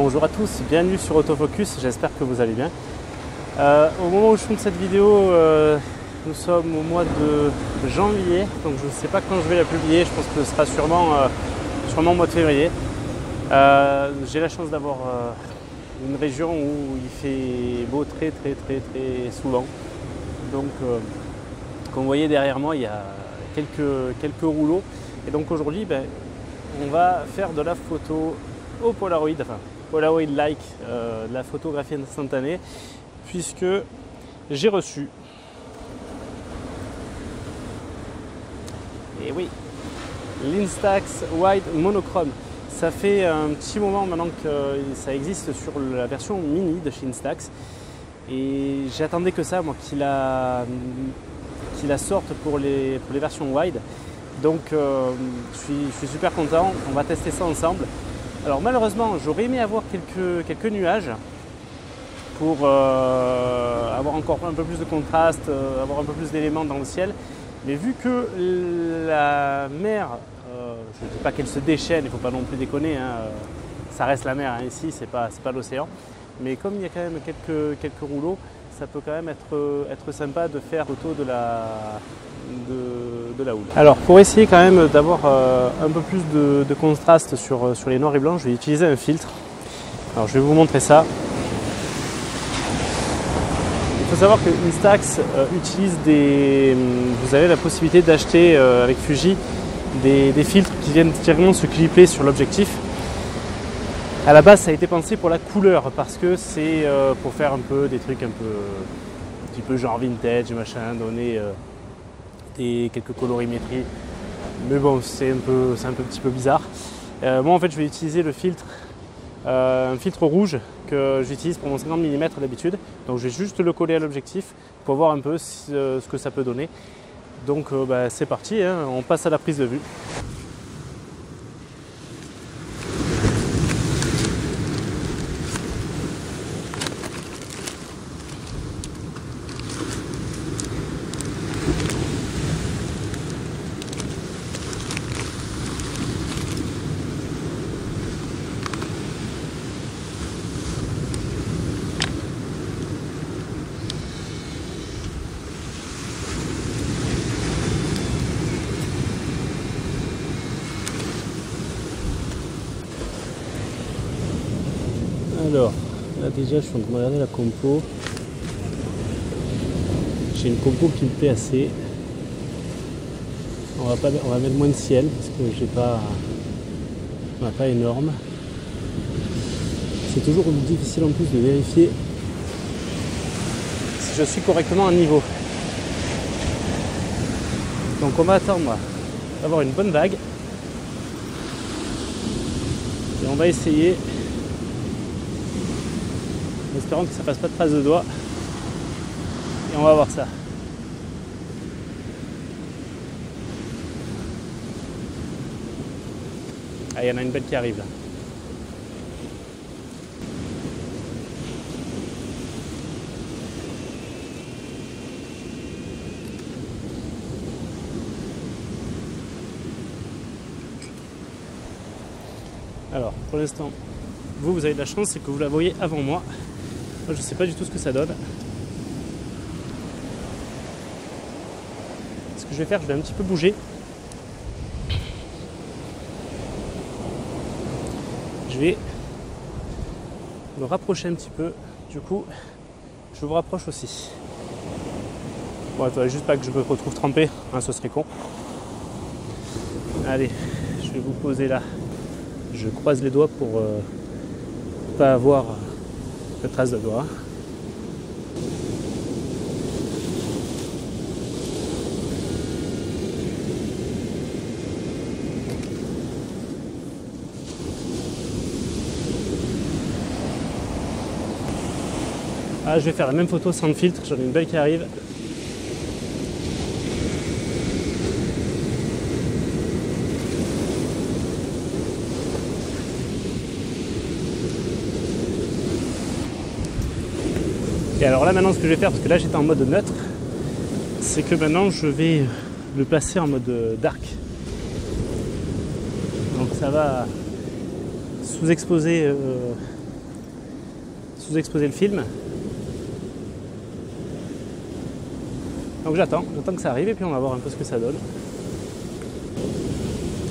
Bonjour à tous, bienvenue sur Autofocus, j'espère que vous allez bien. Au moment où je filme cette vidéo, nous sommes au mois de janvier, donc je ne sais pas quand je vais la publier, je pense que ce sera sûrement au mois de février. J'ai la chance d'avoir une région où il fait beau très souvent. Donc comme vous voyez derrière moi, il y a quelques rouleaux. Et donc aujourd'hui, on va faire de la photo au Polaroid, enfin Polaroid-like, de la photographie instantanée, puisque j'ai reçu, et oui, l'Instax Wide Monochrome. Ça fait un petit moment maintenant que ça existe sur la version mini de chez Instax, et j'attendais que ça, moi, qu'il la sorte pour les versions wide. Donc je suis super content, on va tester ça ensemble. Alors malheureusement, j'aurais aimé avoir quelques nuages pour avoir encore un peu plus de contraste, avoir un peu plus d'éléments dans le ciel. Mais vu que la mer, je ne dis pas qu'elle se déchaîne, il ne faut pas non plus déconner, hein, ça reste la mer, hein, ici, c'est pas l'océan. Mais comme il y a quand même quelques rouleaux, ça peut quand même être sympa de faire photo de la houle. Alors pour essayer quand même d'avoir un peu plus de contraste sur les noirs et blancs, je vais utiliser un filtre. Alors je vais vous montrer ça. Il faut savoir que Instax utilise vous avez la possibilité d'acheter avec Fuji des filtres qui viennent directement se clipper sur l'objectif. À la base, ça a été pensé pour la couleur, parce que c'est pour faire un peu des trucs un petit peu genre vintage, machin, donner quelques colorimétries. Mais bon, c'est un petit peu bizarre. Moi, en fait, je vais utiliser le filtre, un filtre rouge que j'utilise pour mon 50 mm d'habitude. Donc, je vais juste le coller à l'objectif pour voir un peu ce que ça peut donner. Donc, c'est parti, hein, on passe à la prise de vue. Alors, là déjà je suis en train de regarder la compo. J'ai une compo qui me plaît assez. On va mettre moins de ciel parce que on n'a pas énorme. C'est toujours difficile en plus de vérifier si je suis correctement à niveau. Donc on va attendre d'avoir une bonne vague. Et on va essayer, en espérant que ça fasse pas de traces de doigts, et on va voir ça. Ah, il y en a une belle qui arrive là. Alors pour l'instant, vous avez de la chance, c'est que vous la voyez avant moi. Moi je ne sais pas du tout ce que ça donne. Ce que je vais faire, je vais un petit peu bouger. Je vais me rapprocher un petit peu. Du coup, je vous rapproche aussi. Bon, il faudrait juste pas que je me retrouve trempé, hein, ce serait con. Allez, je vais vous poser là. Je croise les doigts pour pas avoir de traces de doigts. Ah, je vais faire la même photo sans le filtre, j'en ai une belle qui arrive. Et alors là maintenant ce que je vais faire, parce que là j'étais en mode neutre, c'est que maintenant je vais le placer en mode dark. Donc ça va sous-exposer sous-exposer le film. Donc j'attends que ça arrive et puis on va voir un peu ce que ça donne.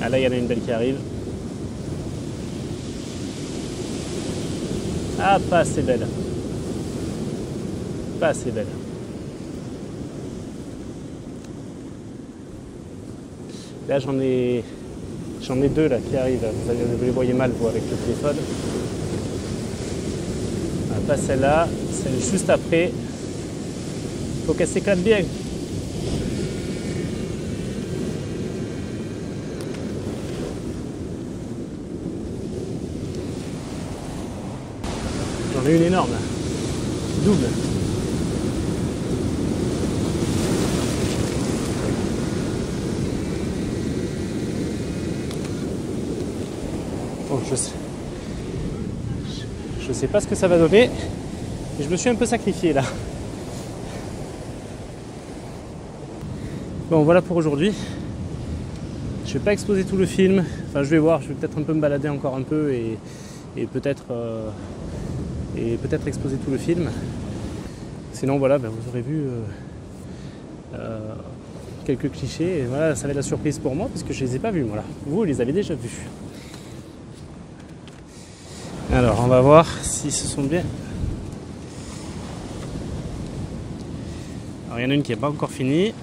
Ah là il y en a une belle qui arrive. Ah, pas assez belle. Pas assez belle. Là j'en ai deux là qui arrivent. Vous les voyez mal vous avec le téléphone. Ah, pas celle-là, celle juste après. Faut qu'elle s'éclate bien. J'en ai une énorme, double. Bon, je sais pas ce que ça va donner, mais je me suis un peu sacrifié là. Bon, voilà pour aujourd'hui. Je vais pas exposer tout le film. Enfin, je vais voir. Je vais peut-être un peu me balader encore un peu et peut-être exposer tout le film. Sinon, voilà, vous aurez vu quelques clichés. Et voilà, ça va être la surprise pour moi parce que je les ai pas vus. Voilà. Vous les avez déjà vus. Alors, on va voir si ce sont bien. Alors, il y en a une qui n'est pas encore finie.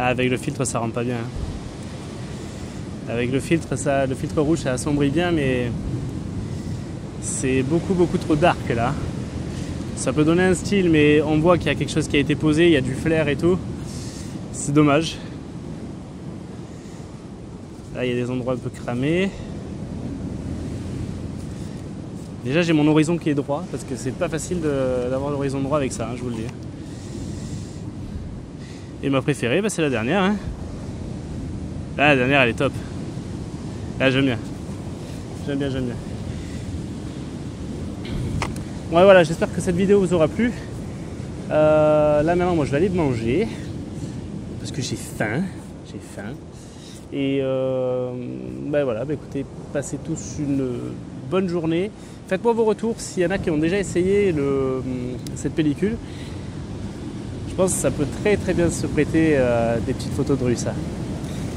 Ah, avec le filtre, ça rend pas bien. Avec le filtre rouge, ça assombrit bien, mais c'est beaucoup trop dark là. Ça peut donner un style, mais on voit qu'il y a quelque chose qui a été posé, il y a du flair et tout. C'est dommage. Là, il y a des endroits un peu cramés. Déjà, j'ai mon horizon qui est droit, parce que c'est pas facile d'avoir l'horizon droit avec ça, hein, je vous le dis. Et ma préférée, c'est la dernière. Hein. Là, la dernière, elle est top. Là, j'aime bien. J'aime bien. Ouais, voilà, j'espère que cette vidéo vous aura plu. Là, maintenant, moi, je vais aller manger. Parce que j'ai faim. Et voilà, écoutez, passez tous une bonne journée. Faites-moi vos retours s'il y en a qui ont déjà essayé cette pellicule. Je pense que ça peut très bien se prêter à des petites photos de rue, ça.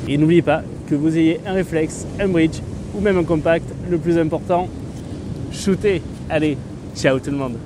Et n'oubliez pas que vous ayez un réflexe, un bridge ou même un compact, le plus important, shootez. Allez, ciao tout le monde.